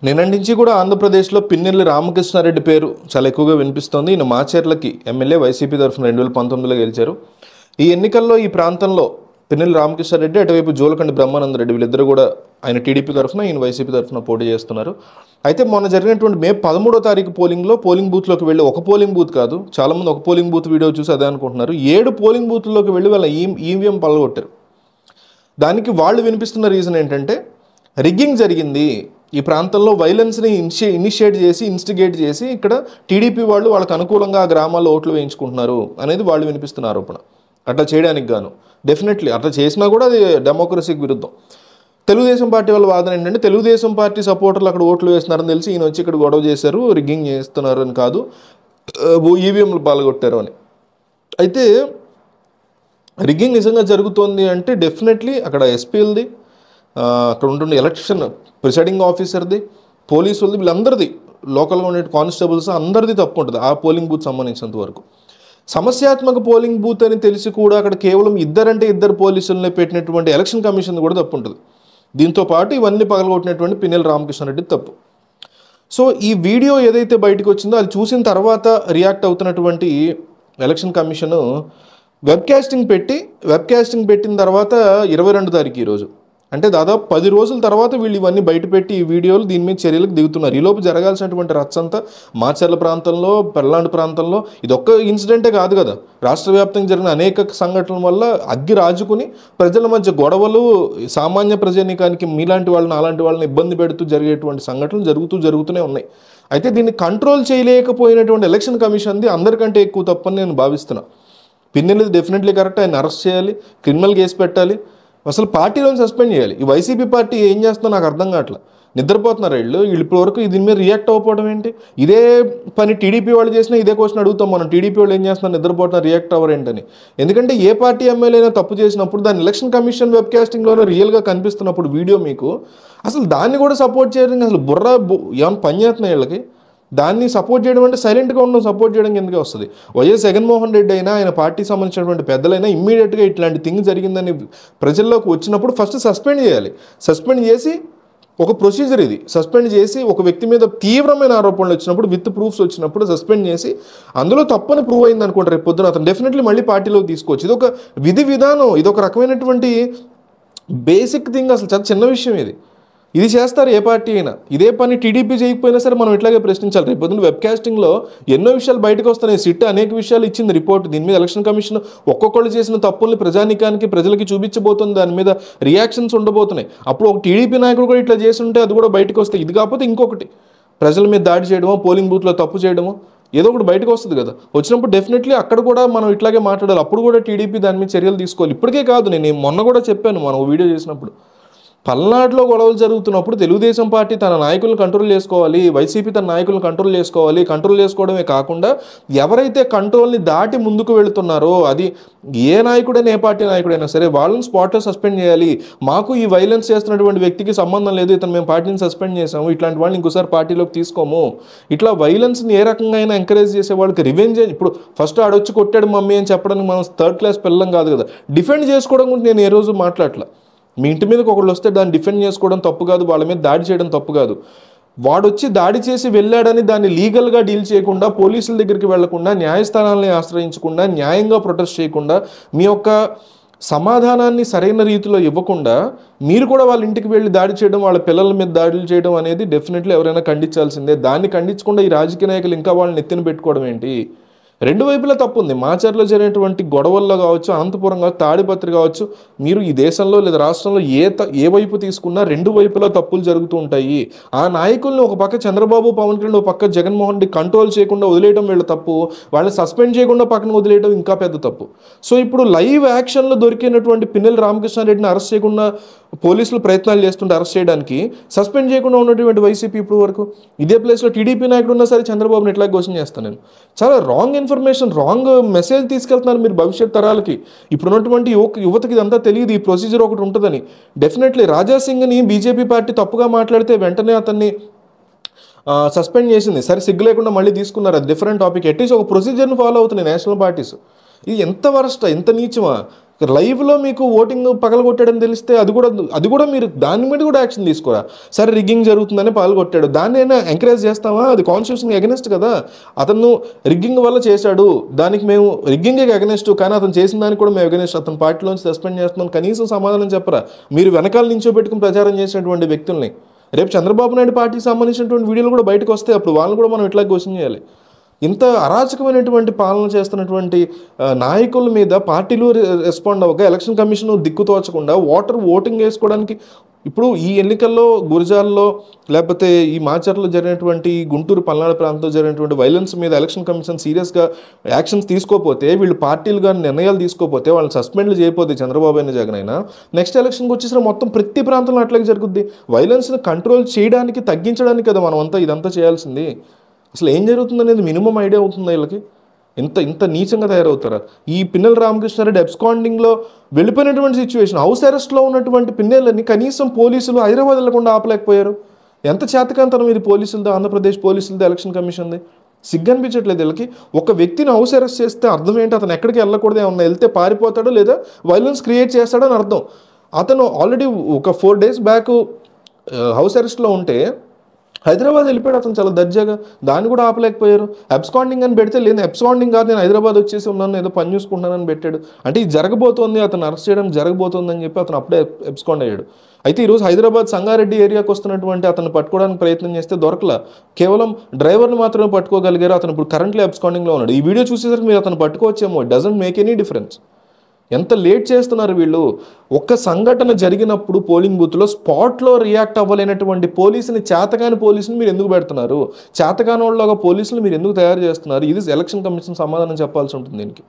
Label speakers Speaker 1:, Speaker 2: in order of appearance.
Speaker 1: నిన్నటి నుంచి కూడా ఆంధ్రప్రదేశ్లో పిన్నెల్లి రామకృష్ణారెడ్డి పేరు చాలా ఎక్కువగా వినిపిస్తోంది. ఈయన మాచర్లకి ఎమ్మెల్యే వైసీపీ తరఫున 2019లో గెలిచారు. ఈ ఎన్నికల్లో ఈ ప్రాంతంలో పిన్నెల్లి రామకృష్ణారెడ్డి, అటువైపు జోలకండి బ్రహ్మానందరెడ్డి వీళ్ళిద్దరూ కూడా ఆయన టీడీపీ తరఫున, ఈయన వైసీపీ తరఫున పోటీ చేస్తున్నారు. అయితే మొన్న జరిగినటువంటి మే 13వ తారీఖు పోలింగ్ బూత్లోకి వెళ్ళి, ఒక పోలింగ్ బూత్ కాదు, చాలామంది ఒక పోలింగ్ బూత్ వీడియో చూసి అదే అనుకుంటున్నారు, 7 పోలింగ్ బూత్లోకి వెళ్ళి వాళ్ళ ఈవీఎం పలగొట్టారు. దానికి వాళ్ళు వినిపిస్తున్న రీజన్ ఏంటంటే రిగ్గింగ్ జరిగింది, ఈ ప్రాంతంలో వైలెన్స్ని ఇన్స్టిగేట్ చేసి ఇక్కడ టీడీపీ వాళ్ళు వాళ్ళకి అనుకూలంగా ఆ గ్రామాల్లో ఓట్లు వేయించుకుంటున్నారు అనేది వాళ్ళు వినిపిస్తున్న ఆరోపణ. అట్లా చేయడానికి గాను డెఫినెట్లీ అట్లా చేసినా కూడా అది డెమోక్రసీకి విరుద్ధం. తెలుగుదేశం పార్టీ వాళ్ళ వాదన ఏంటంటే తెలుగుదేశం పార్టీ సపోర్టర్లు అక్కడ ఓట్లు వేస్తున్నారని తెలిసి ఈయన వచ్చి ఇక్కడ గొడవ చేశారు, రిగ్గింగ్ చేస్తున్నారు అని కాదు, ఈవీఎంలు పాల్గొట్టారు అని. అయితే రిగ్గింగ్ నిజంగా జరుగుతోంది అంటే డెఫినెట్లీ అక్కడ ఎస్పీలది, అక్కడ ఉంటున్న ఎలక్షన్ ప్రిసైడింగ్ ఆఫీసర్ది, పోలీసులది, వీళ్ళందరిది, లోకల్గా ఉండే కానిస్టేబుల్స్ అందరిది తప్పు ఉంటుంది ఆ పోలింగ్ బూత్ సంబంధించినంత వరకు. సమస్యాత్మక పోలింగ్ బూత్ అని తెలిసి కూడా అక్కడ కేవలం ఇద్దరు పోలీసులనే పెట్టినటువంటి ఎలక్షన్ కమిషన్ కూడా తప్పు ఉంటుంది. దీంతో పాటు ఇవన్నీ పగలగొట్టినటువంటి పిన్నెల్లి రామకృష్ణారెడ్డి తప్పు. సో ఈ వీడియో ఏదైతే బయటకు వచ్చిందో అది చూసిన తర్వాత రియాక్ట్ అవుతున్నటువంటి ఎలక్షన్ కమిషను వెబ్ కాస్టింగ్ పెట్టిన తర్వాత 22 తారీఖు ఈరోజు, అంటే దాదాపు 10 రోజుల తర్వాత వీళ్ళు ఇవన్నీ బయటపెట్టి ఈ వీడియోలు దీని మీద చర్యలకు దిగుతున్నారు. ఈలోపు జరగాల్సినటువంటి రచ్చంతా మాచర్ల ప్రాంతంలో, పెర్లాంటి ప్రాంతంలో ఇదొక్క ఇన్సిడెంటే కాదు కదా, రాష్ట్ర వ్యాప్తంగా జరిగిన అనేక సంఘటనల వల్ల అగ్గి రాజుకుని ప్రజల మధ్య గొడవలు, సామాన్య ప్రజానీకానికి మీలాంటి వాళ్ళని అలాంటి వాళ్ళని ఇబ్బంది పెడుతూ జరిగేటువంటి సంఘటనలు జరుగుతూనే ఉన్నాయి. అయితే దీన్ని కంట్రోల్ చేయలేకపోయినటువంటి ఎలక్షన్ కమిషన్ది అందరికంటే ఎక్కువ తప్పని నేను భావిస్తున్నా. పిన్నెల్లి డెఫినెట్లీ కరెక్ట్, ఆయన అరెస్ట్ చేయాలి, క్రిమినల్ కేసు పెట్టాలి, అసలు పార్టీలోని సస్పెండ్ చేయాలి. ఈ వైసీపీ పార్టీ ఏం చేస్తుందో నాకు అర్థం కావట్లేదు. నిద్రపోతున్నారు వీళ్ళు ఇప్పటివరకు దీని మీద రియాక్ట్ అవ్వకపోవడం ఏంటి? ఇదే పని టీడీపీ వాళ్ళు చేసినా ఇదే క్వశ్చన్ అడుగుతాం మనం, టీడీపీ వాళ్ళు ఏం చేస్తున్నారు, నిద్రపోతున్నారు, రియాక్ట్ అవ్వరు ఏంటని. ఎందుకంటే ఏ పార్టీ ఎమ్మెల్యే అయినా తప్పు చేసినప్పుడు దాని ఎలక్షన్ కమిషన్ వెబ్ కాస్టింగ్లోనే రియల్గా కనిపిస్తున్నప్పుడు వీడియో మీకు అసలు దాన్ని కూడా సపోర్ట్ చేయడానికి అసలు ఏమైనా పని చేస్తున్నాయి వీళ్ళకి? దాన్ని సపోర్ట్ చేయడం అంటే సైలెంట్గా ఉండడం సపోర్ట్ చేయడం ఎందుకు వస్తుంది? వైఎస్ జగన్మోహన్ రెడ్డి అయినా ఆయన పార్టీకి సంబంధించినటువంటి పెద్దలైనా ఇమ్మీడియట్గా ఇట్లాంటి థింగ్ జరిగిందని ప్రజల్లోకి వచ్చినప్పుడు ఫస్ట్ సస్పెండ్ చేయాలి. సస్పెండ్ చేసి ఒక ప్రొసీజర్ ఇది, సస్పెండ్ చేసి ఒక వ్యక్తి మీద తీవ్రమైన ఆరోపణలు వచ్చినప్పుడు విత్ ప్రూఫ్స్ వచ్చినప్పుడు సస్పెండ్ చేసి అందులో తప్పని ప్రూవ్ అయింది అనుకుంటారు, రేపు పొద్దున అతను డెఫినెట్లీ మళ్ళీ పార్టీలోకి తీసుకోవచ్చు. ఇది ఒక విధి విధానం, ఇది ఒక రకమైనటువంటి బేసిక్ థింగ్, అసలు చాలా చిన్న విషయం ఇది చేస్తారు ఏ పార్టీ అయినా. ఇదే పని టీడీపీ చేయకపోయినా సరే మనం ఇట్లాగే ప్రశ్నించాలి. రేపు పొద్దున్న వెబ్ కాస్టింగ్లో ఎన్నో విషయాలు బయటకు వస్తున్నాయి, సిట్ అనేక విషయాలు ఇచ్చింది రిపోర్ట్. దీని మీద ఎలక్షన్ కమిషన్ ఒక్కొక్కళ్ళు చేసిన తప్పుల్ని ప్రజానీకానికి ప్రజలకి చూపించబోతుంది, దాని మీద రియాక్షన్స్ ఉండబోతున్నాయి. అప్పుడు ఒక టీడీపీ నాయకుడు కూడా ఇట్లా చేసి ఉంటే అది కూడా బయటకు వస్తాయి. ఇది కాకపోతే ఇంకొకటి ప్రజల మీద దాడి చేయడమో, పోలింగ్ బూత్లో తప్పు చేయడమో ఏదో ఒకటి బయటకు వస్తుంది కదా. వచ్చినప్పుడు డెఫినెట్లీ అక్కడ కూడా మనం ఇట్లాగే మాట్లాడాలి. అప్పుడు కూడా టీడీపీ దాని మీద చర్యలు తీసుకోవాలి. ఇప్పటికే కాదు, నేను మొన్న కూడా చెప్పాను, మనం వీడియో చేసినప్పుడు పల్నాడులో గొడవలు జరుగుతున్నప్పుడు తెలుగుదేశం పార్టీ తన నాయకులను కంట్రోల్ చేసుకోవాలి, వైసీపీ తన నాయకులను కంట్రోల్ చేసుకోవాలి. కంట్రోల్ చేసుకోవడమే కాకుండా ఎవరైతే కంట్రోల్ని దాటి ముందుకు వెళుతున్నారో అది ఏ నాయకుడైనా ఏ పార్టీ నాయకుడైనా సరే వాళ్ళని స్పాట్లో సస్పెండ్ చేయాలి. మాకు ఈ వైలెన్స్ చేస్తున్నటువంటి వ్యక్తికి సంబంధం లేదు, ఇతను మేము పార్టీని సస్పెండ్ చేసాము, ఇట్లాంటి వాళ్ళని ఇంకోసారి పార్టీలోకి తీసుకోము. ఇట్లా వైలెన్స్ని ఏ రకంగా అయినా ఎంకరేజ్ చేసే వాళ్ళకి రివెంజ్. ఇప్పుడు ఫస్ట్ ఆడొచ్చి కొట్టాడు మమ్మీ అని చెప్పడానికి మనం 3rd క్లాస్ పిల్లలం కాదు కదా. డిఫెండ్ చేసుకోవడం గురించి నేను ఏ రోజు మాట్లాడలే. మీ ఇంటి మీదకి ఒకళ్ళు వస్తే దాన్ని డిఫెండ్ చేసుకోవడం తప్పు కాదు, వాళ్ళ మీద దాడి చేయడం తప్పు కాదు. వాడొచ్చి దాడి చేసి వెళ్ళాడని దాన్ని లీగల్గా డీల్ చేయకుండా, పోలీసుల దగ్గరికి వెళ్లకుండా, న్యాయస్థానాలని ఆశ్రయించకుండా, న్యాయంగా ప్రొటెస్ట్ చేయకుండా, మీ యొక్క సమాధానాన్ని సరైన రీతిలో ఇవ్వకుండా మీరు కూడా వాళ్ళ ఇంటికి వెళ్ళి దాడి చేయడం, వాళ్ళ పిల్లల మీద దాడులు చేయడం అనేది డెఫినెట్లీ ఎవరైనా ఖండించాల్సిందే. దాన్ని ఖండించకుండా ఈ రాజకీయ నాయకులు ఇంకా వాళ్ళని ఎత్తిన పెట్టుకోవడం ఏంటి? రెండు వైపులా తప్పు ఉంది. మాచర్లో జరిగినటువంటి గొడవల్లో కావచ్చు, అనంతపురం కావచ్చు, తాడిపత్రి కావచ్చు, మీరు ఈ దేశంలో లేదా రాష్ట్రంలో ఏ వైపు తీసుకున్నా రెండు వైపులా తప్పులు జరుగుతూ ఉంటాయి. ఆ నాయకుల్ని ఒక పక్క చంద్రబాబు, పవన్ కళ్యాణ్, ఒక పక్క జగన్మోహన్ రెడ్డి కంట్రోల్ చేయకుండా వదిలేయడం వీళ్ళ తప్పు, వాళ్ళని సస్పెండ్ చేయకుండా పక్కన వదిలేయడం ఇంకా పెద్ద తప్పు. సో ఇప్పుడు లైవ్ యాక్షన్లో దొరికినటువంటి పిన్నెల్లి రామకృష్ణారెడ్డిని అరెస్ట్ చేయకుండా పోలీసులు ప్రయత్నాలు చేస్తుంటే అరెస్ట్ చేయడానికి, సస్పెండ్ చేయకుండా ఉన్నటువంటి వైసీపీ ఇప్పుడు వరకు ఇదే ప్లేస్లో టీడీపీ నాయకుడు ఉన్నా సరే చంద్రబాబుని ఎట్లా క్వశ్చన్ చేస్తాను నేను. చాలా రాంగ్ ఇన్ఫర్మేషన్, రాంగ్ మెసేజ్ తీసుకెళ్తున్నారు మీరు భవిష్యత్ తరాలకి. ఇప్పుడున్నటువంటి యువతకి ఇదంతా తెలియదు, ఈ ప్రొసీజర్ ఒకటి ఉంటుందని. డెఫినెట్లీ రాజాసింగ్ని బీజేపీ పార్టీ తప్పుగా మాట్లాడితే వెంటనే అతన్ని సస్పెండ్ చేసింది. సరే సిగ్గు లేకుండా మళ్ళీ తీసుకున్నారు, అది డిఫరెంట్ టాపిక్. అట్లీస్ట్ ఒక ప్రొసీజర్ని ఫాలో అవుతున్నాయి నేషనల్ పార్టీస్. ఇది ఎంత వరస్ట్, ఎంత నీచమా? లైవ్లో మీకు ఓటింగ్ పగలగొట్టాడని తెలిస్తే అది కూడా మీరు దాని మీద కూడా యాక్షన్ తీసుకోరా. సరే రిగ్గింగ్ జరుగుతుందని పగలగొట్టాడు, దాన్ని అయినా ఎంకరేజ్ చేస్తామా? అది కాన్స్టిట్యూషన్కి అగెనిస్ట్ కదా. అతను రిగ్గింగ్ వల్ల చేశాడు, దానికి మేము రిగ్గింగ్కి అగెనిస్ట్, కానీ అతను చేసిన దానికి కూడా మేము అగెనిస్ట్, అతను పార్టీలోంచి సస్పెండ్ చేస్తున్నాం, కనీసం సమాధానం చెప్పరా? మీరు వెనకాల నించోబెట్టుకుని ప్రచారం చేసినటువంటి వ్యక్తుల్ని రేపు చంద్రబాబు నాయుడు పార్టీకి సంబంధించినటువంటి వీడియోలు కూడా బయటకు వస్తాయి, అప్పుడు వాళ్ళని కూడా మనం ఇట్లా క్వశ్చన్ చేయాలి. ఇంత అరాచకమైనటువంటి పాలన చేస్తున్నటువంటి నాయకుల మీద పార్టీలు రెస్పాండ్ అవ్వక, ఎలక్షన్ కమిషన్ దిక్కుతోచకుండా ఓటింగ్ వేసుకోవడానికి ఇప్పుడు ఈ ఎన్నికల్లో గురజాల్లో లేకపోతే ఈ మాచర్లో జరిగినటువంటి గుంటూరు పల్నాడు ప్రాంతంలో జరిగినటువంటి వైలెన్స్ మీద ఎలక్షన్ కమిషన్ సీరియస్గా యాక్షన్స్ తీసుకోకపోతే, వీళ్ళు పార్టీలుగా నిర్ణయాలు తీసుకోకపోతే, వాళ్ళని సస్పెండ్లు చేయకపోతే చంద్రబాబు అయినా జగన్ అయినా, నెక్స్ట్ ఎలక్షన్కి వచ్చేసిన మొత్తం ప్రతి ప్రాంతంలో అట్లాగే జరుగుద్ది. వైలెన్స్ని కంట్రోల్ చేయడానికి, తగ్గించడానికి కదా మనం ఇదంతా చేయాల్సింది. అసలు ఏం జరుగుతుందనేది మినిమం ఐడియా అవుతుందా వీళ్ళకి? ఇంత నీచంగా తయారవుతారా? ఈ పిన్నెల రామకృష్ణారెడ్డి అబ్స్కాండింగ్లో వెళ్ళిపోయినటువంటి సిచ్యువేషన్, హౌస్ అరెస్ట్లో ఉన్నటువంటి పిన్నెలని కనీసం పోలీసులు హైదరాబాద్ వెళ్లకుండా ఆపలేకపోయారు. ఎంత చేతకాంతనం ఇది పోలీసులది, ఆంధ్రప్రదేశ్ పోలీసులది, ఎలక్షన్ కమిషన్ది. సిగ్గనిపించట్లేదు వీళ్ళకి. ఒక వ్యక్తిని హౌస్ అరెస్ట్ చేస్తే అర్థం ఏంటి? అతను ఎక్కడికి వెళ్ళకూడదు, ఏమన్నా వెళ్తే పారిపోతాడో లేదా వైలెన్స్ క్రియేట్ చేస్తాడని అర్థం. అతను ఆల్రెడీ ఒక 4 days బ్యాక్ హౌస్ అరెస్ట్లో ఉంటే హైదరాబాద్ వెళ్ళిపోయాడు అతను చాలా దర్జాగా, దాన్ని కూడా ఆపలేకపోయారు. అబ్స్కాండింగ్ అని పెడితే లేదు, అబ్స్కాండింగ్ కాదు, నేను హైదరాబాద్ వచ్చేసి ఉన్నాను, ఏదో పని చూసుకుంటానని పెట్టాడు. అంటే ఇది జరగబోతోంది, అతను అరెస్ట్ చేయడం జరగబోతోందని చెప్పి అతను అప్పుడే అబ్స్కాండ్ అయ్యాడు. అయితే ఈరోజు హైదరాబాద్ సంగారెడ్డి ఏరియాకి వస్తున్నటువంటి అతను పట్టుకోవడానికి ప్రయత్నం చేస్తే దొరకలా, కేవలం డ్రైవర్ని మాత్రమే పట్టుకోగలిగారు. అతను ఇప్పుడు కరెంట్లీ అబ్స్కాండింగ్లో ఉన్నాడు. ఈ వీడియో చూసేసరికి మీరు అతను పట్టుకోవచ్చేమో, it doesn't make any difference. ఎంత లేట్ చేస్తున్నారు వీళ్ళు. ఒక్క సంఘటన జరిగినప్పుడు పోలింగ్ బూత్లో స్పాట్లో రియాక్ట్ అవ్వలేనటువంటి పోలీసుని, చేతకాని పోలీసుని మీరు ఎందుకు పెడుతున్నారు? చేతకాని వాళ్ళగా పోలీసులు మీరు ఎందుకు తయారు చేస్తున్నారు? ఇది ఎలక్షన్ కమిషన్ సమాధానం చెప్పాల్సి ఉంటుంది దీనికి.